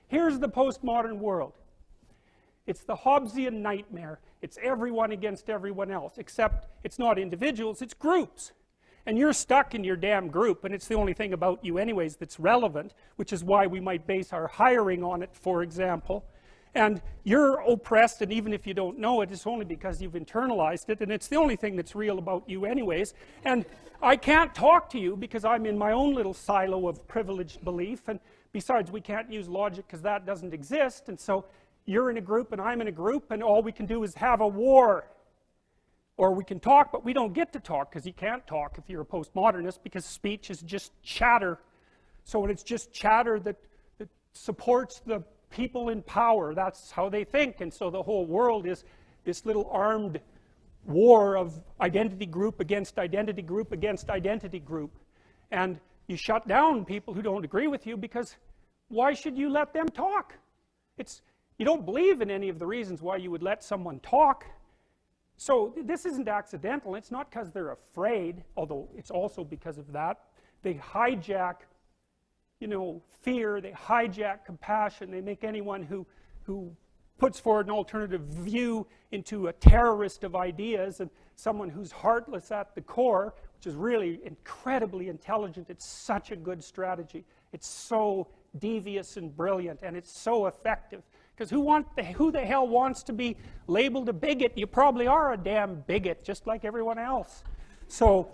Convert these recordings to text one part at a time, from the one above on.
Here's the postmodern world. It's the Hobbesian nightmare. It's everyone against everyone else, except it's not individuals, it's groups. And you're stuck in your damn group, and it's the only thing about you anyways that's relevant, which is why we might base our hiring on it, for example. And you're oppressed, and even if you don't know it, it's only because you've internalized it, and it's the only thing that's real about you anyways. And I can't talk to you because I'm in my own little silo of privileged belief, and besides, we can't use logic because that doesn't exist, and so you're in a group and I'm in a group, and all we can do is have a war. Or we can talk, but we don't get to talk because you can't talk if you're a postmodernist, because speech is just chatter. So when it's just chatter that supports the people in power, that's how they think. And so the whole world is this little armed war of identity group against identity group against identity group. And you shut down people who don't agree with you, because why should you let them talk? You don't believe in any of the reasons why you would let someone talk. So this isn't accidental. It's not because they're afraid, although it's also because of that. They hijack, fear. They hijack compassion. They make anyone who puts forward an alternative view into a terrorist of ideas, and someone who's heartless at the core, which is really incredibly intelligent. It's such a good strategy. It's so devious and brilliant, and it's so effective. Because who the hell wants to be labeled a bigot? You probably are a damn bigot, just like everyone else. So,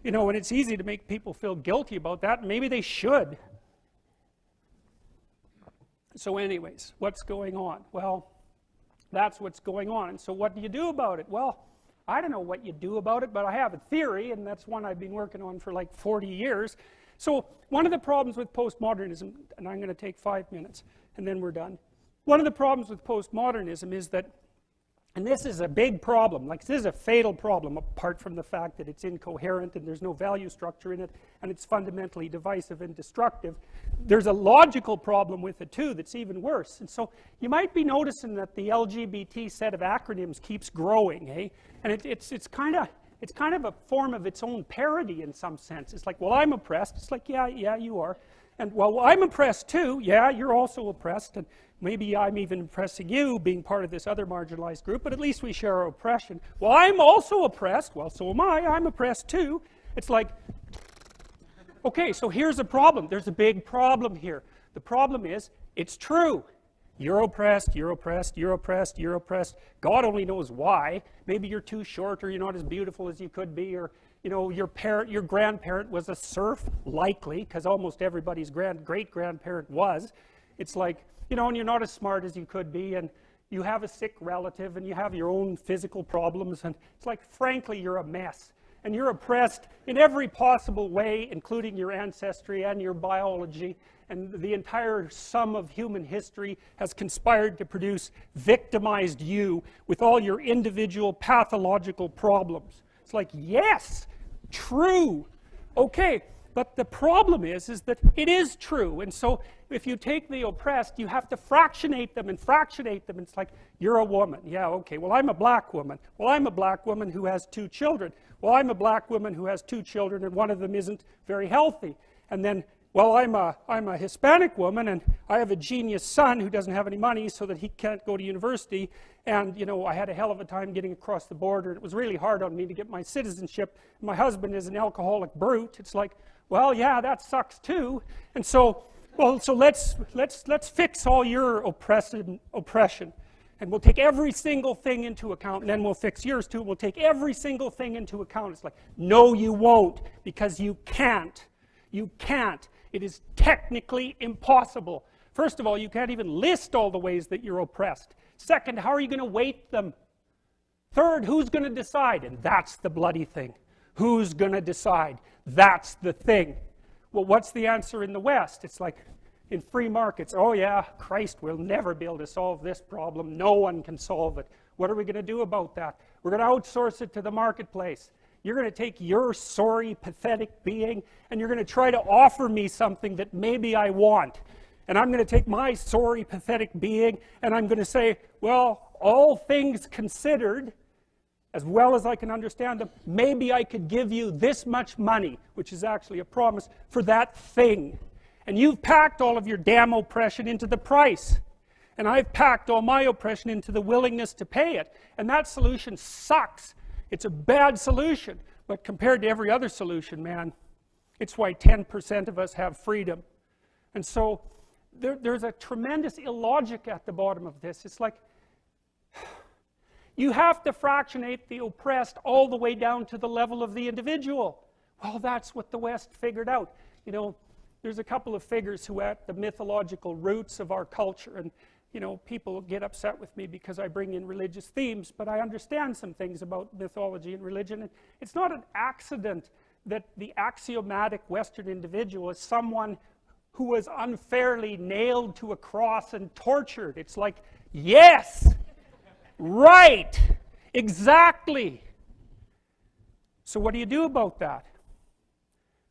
and it's easy to make people feel guilty about that, and maybe they should. So anyways, what's going on? Well, that's what's going on. And so what do you do about it? Well, I don't know what you do about it, but I have a theory, and that's one I've been working on for like 40 years. So one of the problems with postmodernism, and I'm going to take 5 minutes, and then we're done. One of the problems with postmodernism is that, and this is a big problem, like this is a fatal problem, apart from the fact that it's incoherent and there's no value structure in it, and it's fundamentally divisive and destructive. There's a logical problem with it too that's even worse. And so you might be noticing that the LGBT set of acronyms keeps growing, eh? And it's kind of a form of its own parody in some sense. It's like, well, I'm oppressed. It's like, yeah, you are. And, well, I'm oppressed too. Yeah, you're also oppressed. And maybe I'm even oppressing you, being part of this other marginalized group, but at least we share our oppression. Well, I'm also oppressed. Well, so am I. I'm oppressed too. It's like, okay, so here's a problem. There's a big problem here. The problem is, it's true. You're oppressed, you're oppressed, you're oppressed, you're oppressed. God only knows why. Maybe you're too short, or you're not as beautiful as you could be, or your grandparent was a serf, likely, because almost everybody's great-grandparent was. It's like, and you're not as smart as you could be, and you have a sick relative, and you have your own physical problems, and it's like, frankly, you're a mess. And you're oppressed in every possible way, including your ancestry and your biology, and the entire sum of human history has conspired to produce victimized you with all your individual pathological problems. It's like, yes, true. Okay, but the problem is that it is true. And so if you take the oppressed, you have to fractionate them and fractionate them. It's like, you're a woman. Yeah, okay, well, I'm a black woman. Well, I'm a black woman who has 2 children. Well, I'm a black woman who has 2 children, and one of them isn't very healthy. And then, well, I'm a Hispanic woman, and I have a genius son who doesn't have any money so that he can't go to university. And, I had a hell of a time getting across the border. It was really hard on me to get my citizenship. My husband is an alcoholic brute. It's like, well, yeah, that sucks too. And so, so let's fix all your oppression. And we'll take every single thing into account, and then we'll fix yours too. We'll take every single thing into account. It's like, no, you won't, because you can't. You can't. It is technically impossible. First of all, you can't even list all the ways that you're oppressed. Second, how are you going to weight them? Third, who's going to decide? And that's the bloody thing. Who's going to decide? That's the thing. Well, what's the answer in the West? It's like, in free markets, oh yeah, Christ, we'll never be able to solve this problem. No one can solve it. What are we going to do about that? We're going to outsource it to the marketplace. You're going to take your sorry, pathetic being, and you're going to try to offer me something that maybe I want. And I'm going to take my sorry, pathetic being, and I'm going to say, well, all things considered, as well as I can understand them, maybe I could give you this much money, which is actually a promise, for that thing. And you've packed all of your damn oppression into the price. And I've packed all my oppression into the willingness to pay it. And that solution sucks. It's a bad solution. But compared to every other solution, man, it's why 10% of us have freedom. And so there's a tremendous illogic at the bottom of this. It's like, you have to fractionate the oppressed all the way down to the level of the individual. Well, that's what the West figured out. You know, there's a couple of figures who are at the mythological roots of our culture, and you know, people get upset with me because I bring in religious themes, but I understand some things about mythology and religion. And it's not an accident that the axiomatic Western individual is someone who was unfairly nailed to a cross and tortured. It's like, yes, right, exactly. So what do you do about that?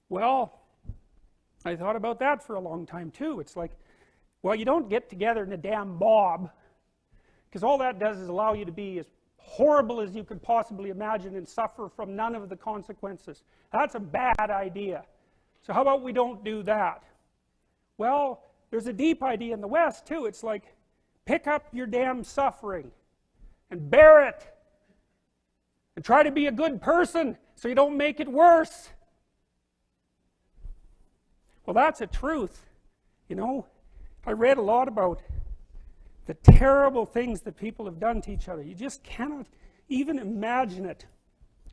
Well, I thought about that for a long time too. It's like, well, you don't get together in a damn mob, because all that does is allow you to be as horrible as you could possibly imagine and suffer from none of the consequences. That's a bad idea. So how about we don't do that? Well, there's a deep idea in the West too. It's like, pick up your damn suffering and bear it and try to be a good person so you don't make it worse. Well, that's a truth, you know. I read a lot about the terrible things that people have done to each other. You just cannot even imagine it.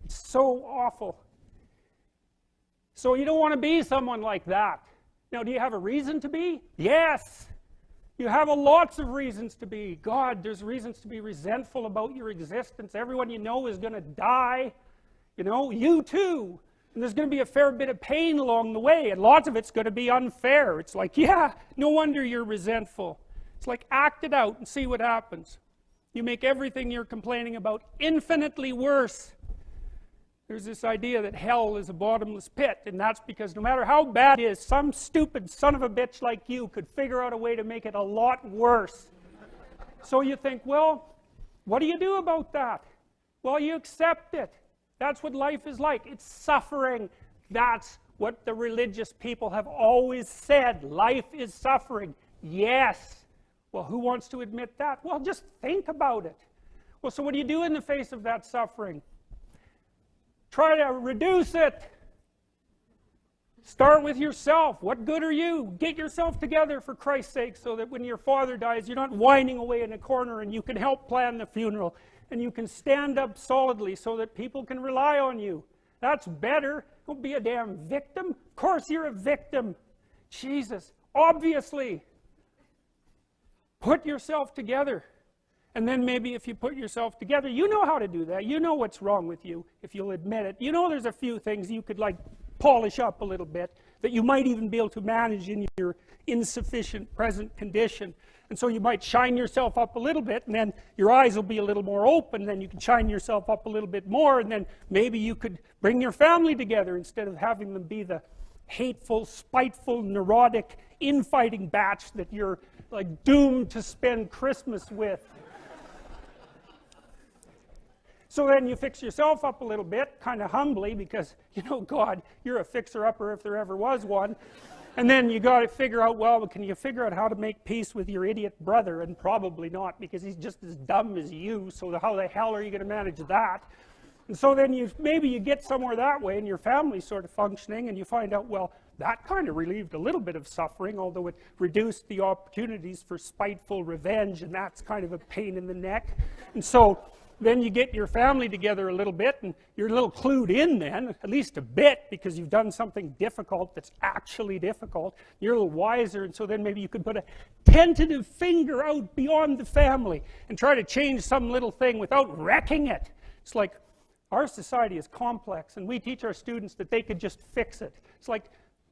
It's so awful. So you don't want to be someone like that. Now, do you have a reason to be? Yes. You have lots of reasons to be. God, there's reasons to be resentful about your existence. Everyone you know is going to die. You know, you too. And there's going to be a fair bit of pain along the way, and lots of it's going to be unfair. It's like, yeah, no wonder you're resentful. It's like, act it out and see what happens. You make everything you're complaining about infinitely worse. There's this idea that hell is a bottomless pit, and that's because no matter how bad it is, some stupid son of a bitch like you could figure out a way to make it a lot worse. So you think, well, what do you do about that? Well, you accept it. That's what life is like. It's suffering. That's what the religious people have always said. Life is suffering. Yes. Well, who wants to admit that? Well, just think about it. Well, so what do you do in the face of that suffering? Try to reduce it. Start with yourself. What good are you? Get yourself together, for Christ's sake, so that when your father dies, you're not whining away in a corner, and you can help plan the funeral. And you can stand up solidly so that people can rely on you. That's better. Don't be a damn victim. Of course you're a victim. Jesus, obviously. Put yourself together. And then maybe if you put yourself together, you know how to do that. You know what's wrong with you, if you'll admit it. You know there's a few things you could like polish up a little bit, that you might even be able to manage in your insufficient present condition. And so you might shine yourself up a little bit, and then your eyes will be a little more open, and then you can shine yourself up a little bit more, and then maybe you could bring your family together instead of having them be the hateful, spiteful, neurotic, infighting batch that you're like doomed to spend Christmas with. So then you fix yourself up a little bit, kind of humbly, because, you know, God, you're a fixer-upper if there ever was one. And then you got to figure out, well, can you figure out how to make peace with your idiot brother? And probably not, because he's just as dumb as you, so how the hell are you going to manage that? And so then maybe you get somewhere that way, and your family's sort of functioning, and you find out, well, that kind of relieved a little bit of suffering, although it reduced the opportunities for spiteful revenge, and that's kind of a pain in the neck. And so then you get your family together a little bit, and you're a little clued in then, at least a bit, because you've done something difficult that's actually difficult. You're a little wiser, and so then maybe you could put a tentative finger out beyond the family and try to change some little thing without wrecking it. It's like, our society is complex, and we teach our students that they could just fix it. It's like,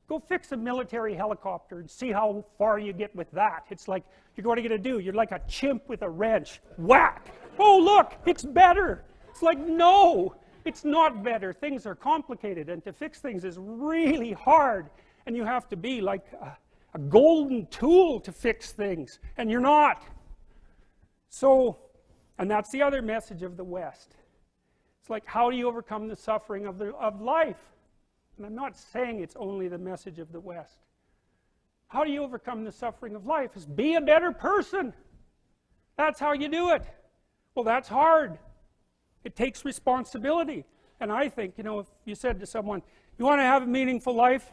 go fix a military helicopter and see how far you get with that. It's like, what are you going to do? You're like a chimp with a wrench. Whack! Oh, look, it's better. It's like, no, it's not better. Things are complicated, and to fix things is really hard. And you have to be like a golden tool to fix things, and you're not. So, and that's the other message of the West. It's like, how do you overcome the suffering of life? And I'm not saying it's only the message of the West. How do you overcome the suffering of life? Is be a better person. That's how you do it. Well, that's hard. It takes responsibility. And I think, you know, if you said to someone, you want to have a meaningful life?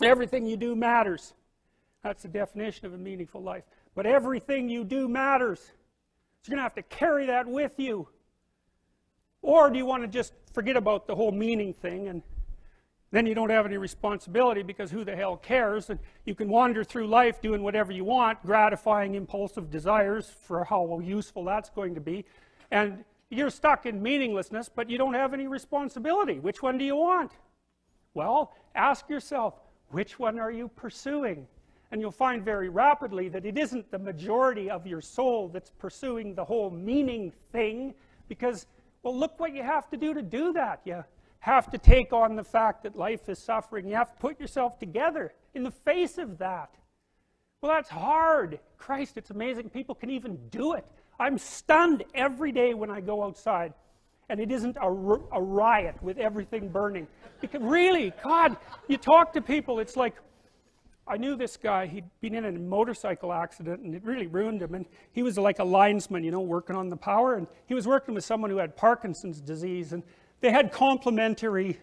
Everything you do matters. That's the definition of a meaningful life. But everything you do matters. So you're going to have to carry that with you. Or do you want to just forget about the whole meaning thing, and then you don't have any responsibility, because who the hell cares, and you can wander through life doing whatever you want, gratifying impulsive desires for how useful that's going to be, and you're stuck in meaninglessness, but you don't have any responsibility. Which one do you want? Well, ask yourself, which one are you pursuing? And you'll find very rapidly that it isn't the majority of your soul that's pursuing the whole meaning thing, because, well, look what you have to do that. You have to take on the fact that life is suffering. You have to put yourself together in the face of that. Well, that's hard. Christ, it's amazing people can even do it. I'm stunned every day when I go outside and it isn't a riot with everything burning. Because really, God, you talk to people, it's like, I knew this guy, he'd been in a motorcycle accident and it really ruined him, and he was like a linesman, you know, working on the power, and he was working with someone who had Parkinson's disease, and they had complementary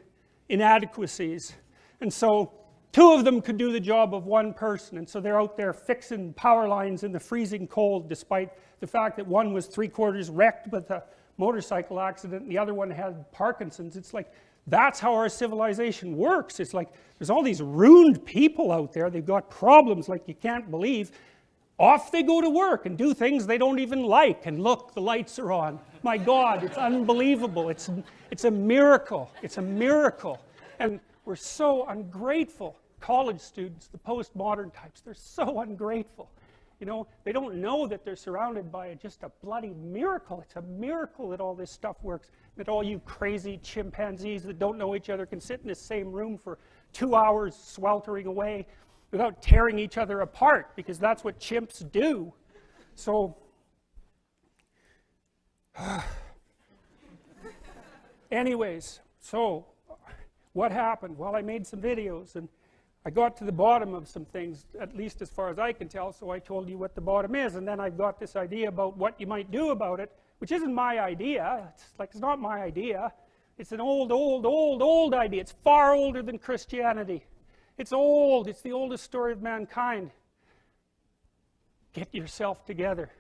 inadequacies, and so two of them could do the job of one person, and so they're out there fixing power lines in the freezing cold, despite the fact that one was 3/4 wrecked with a motorcycle accident and the other one had Parkinson's. It's like, that's how our civilization works. It's like there's all these ruined people out there. They've got problems like you can't believe. Off they go to work and do things they don't even like. And look, the lights are on. My God, it's unbelievable. It's a miracle. It's a miracle. And we're so ungrateful. College students, the postmodern types, they're so ungrateful. You know, they don't know that they're surrounded by just a bloody miracle. It's a miracle that all this stuff works. That all you crazy chimpanzees that don't know each other can sit in the same room for 2 hours sweltering away without tearing each other apart, because that's what chimps do. So, anyways, so what happened? Well, I made some videos and I got to the bottom of some things, at least as far as I can tell, so I told you what the bottom is, and then I've got this idea about what you might do about it, which isn't my idea. It's not my idea. It's an old idea. It's far older than Christianity. It's old. It's the oldest story of mankind. Get yourself together.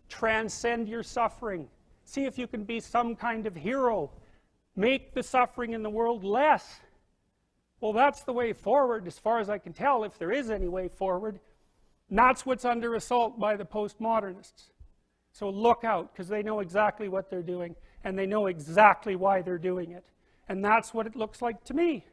Transcend your suffering. See if you can be some kind of hero. Make the suffering in the world less. Well, that's the way forward, as far as I can tell, if there is any way forward. And that's what's under assault by the postmodernists. So look out, because they know exactly what they're doing, and they know exactly why they're doing it. And that's what it looks like to me.